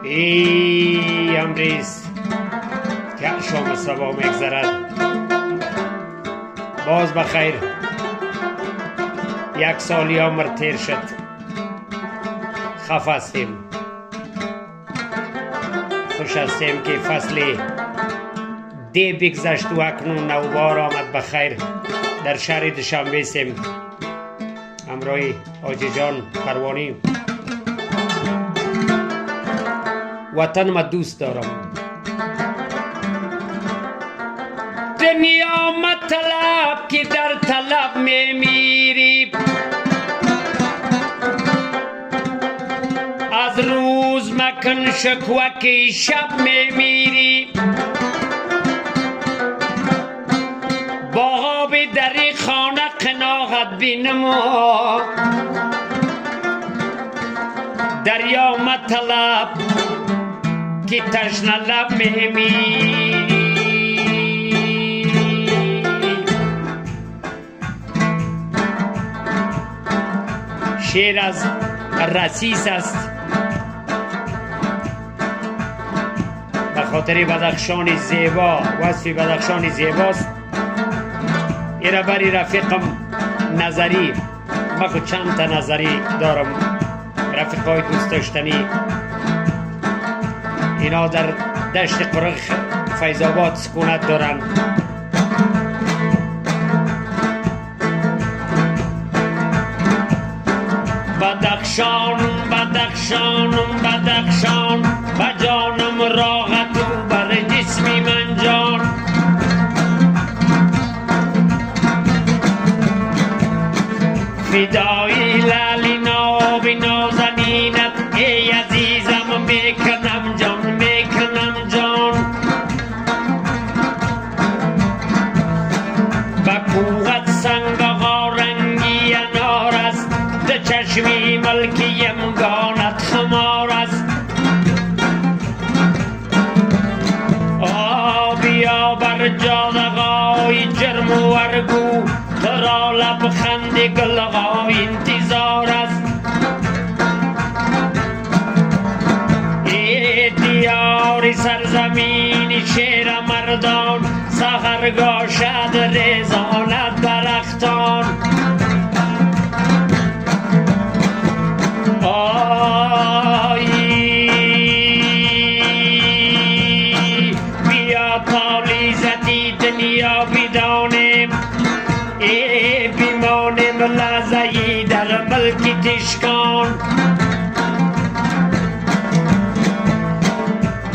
ای امریز که شام صبا میگذرد باز بخیر. یک سالی عمر تیر شد، خف هستیم، خوش هستیم که فصل دی بگذشت و اکنون نوبار آمد بخیر. در شهر دوشنبه سیم همراه حاجی جان پروانی. وطن ما دوست دارم، دنیا مطلب که در طلب میمیری، از روز مکن شکوه که شب میمیری. با آب دری خانه قناعت بینما، دریا مطلب که تشنه لب میمیری. شعر از رسیس است به خاطر بدخشان زیبا، وصف بدخشان زیباست. ایره بری رفیقم نظری، من خود چند تا نظری دارم، رفیقای دوست داشتنی. اینا در دشت قرق فیض‌آباد سکونت دارن. بدخشان بدخشان بدخشان، و جانم راحت و بر جسمی من جان. فدای لالی ناب نازنینت ای عزیزم، میکنم جان میکنم جان. با کوهت سنگ ها رنگی انار است، ده چشمی ملکیم گانت خمار است. بیا بر جادقای جرم و ورگو، ترا لبخند گلغای انتظار است. ای دیار سرزمین شیر مردان، سحرگاه شد رزانت درختان. بیا پالیزتی دنیا بدانیم، ای بیمانیم لحظه‌ای در ملک تشکان.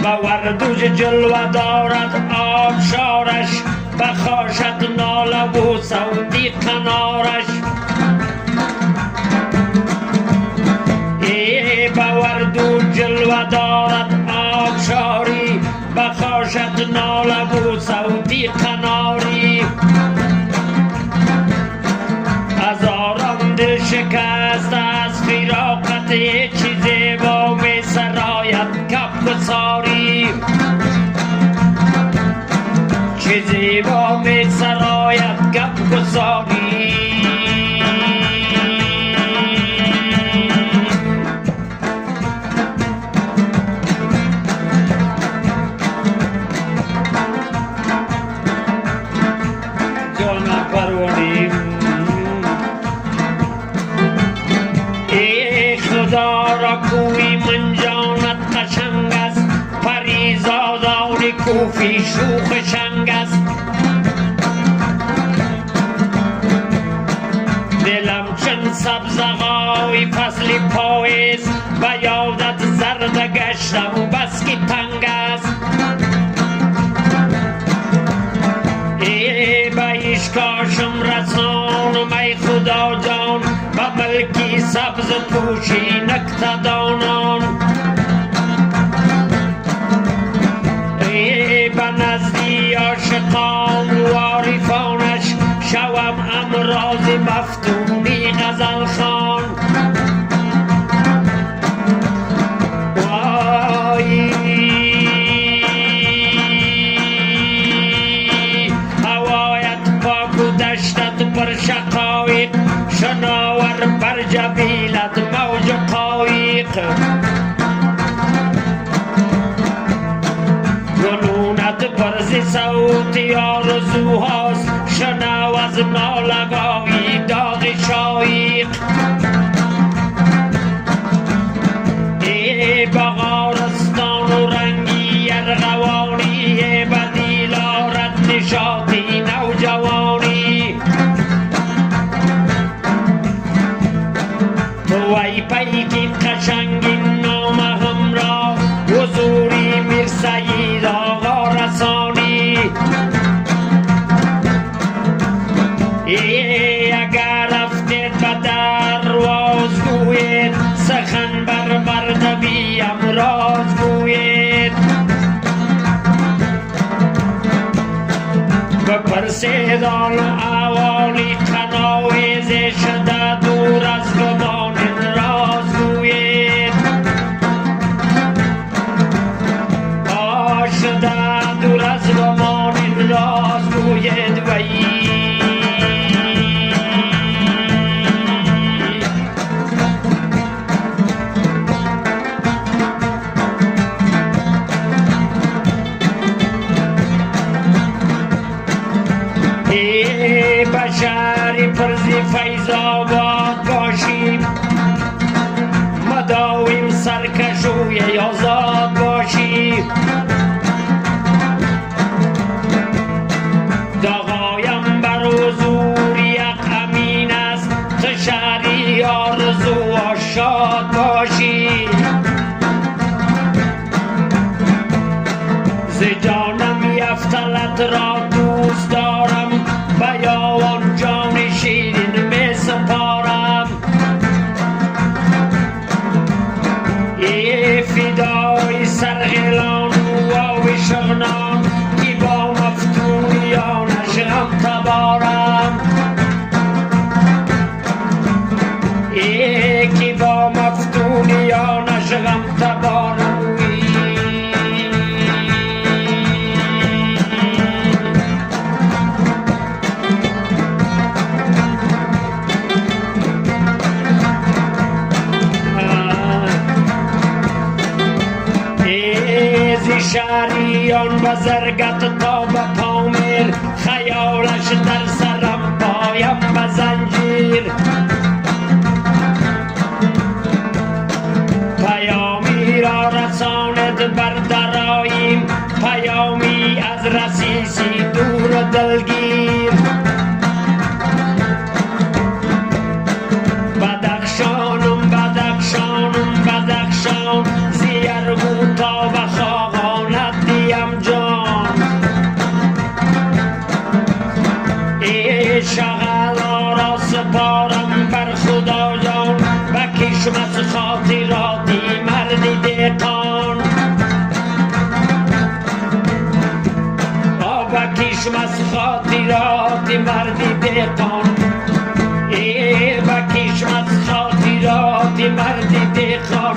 با وردوج جلوه دارد آبشارش، بخاشد ناله و صوتی قنارش. ای با وردوج جلوه دارد آبشاری، بخاشد ناله و صوتی قناری. هزاران دل شکست از فراقت، چی زیبا می سراید کف و ساری. چی زیبا می سراید کف و ساری. جان پروانی خدا را کوی من جانت قشنگ است، پریزادان کوفی شوخ شنگ است. دلم چون سبزغای فصل پاییز، و یادت زرد گشتم بس که تنگ است. ای به اشکاشم رسان می خدا جان، و ملکی سبز پوشی نکتدانان. ای به نزدی عاشقان و عارفانش، شوم امراض مفتونی غزل خان. هوایت پاک و دشتت پر شقایق، شناور بر جبیلت موج قایق. صوتی آرزوهاست شنو از نالگاهی داغ شایق بغارستان و رنگی ارغوانی بدیل آرد نشاطی نوجوانی تو ای پیکی قشنگین نام همراه حضوری میر سید آقا رسانی اگر رفتید به درواز گوید سخن بر مردمی امراض گوید بپرسید آل و اوالی قناویز شده دور از گمان راز گوید شده دور از گمان راز گوید وی بشری پرزی فیض آباد باشیم مداویم سرکشوی آزاد باشیم داغایم بر حضور یک امین است تو شهری آرزو و شاد باشی ز جانم یفتلت را دوست دارم بیاوان جان شیرین می سپارم ای فدای سرغلان و آوی شغنان کی با مفتونیانش غم تبارم ای کی با مفتونیانش غم تبارم شهریان بزرگت تا به پامیر خیالش در سرم پایم به زنجیر پیامی را رساند بر درایم پیامی از رسیسی دور و دلگیر بدخشانم بدخشانم بدخشان زیرگو تا به خاقانت دیم جان ای شغلا را سپارم بر خدا جان بکشم از خاطراتی مردی دهقان بکشم از خاطراتی مردی دهقان ای بکشم از خاطراتی مردی دهقان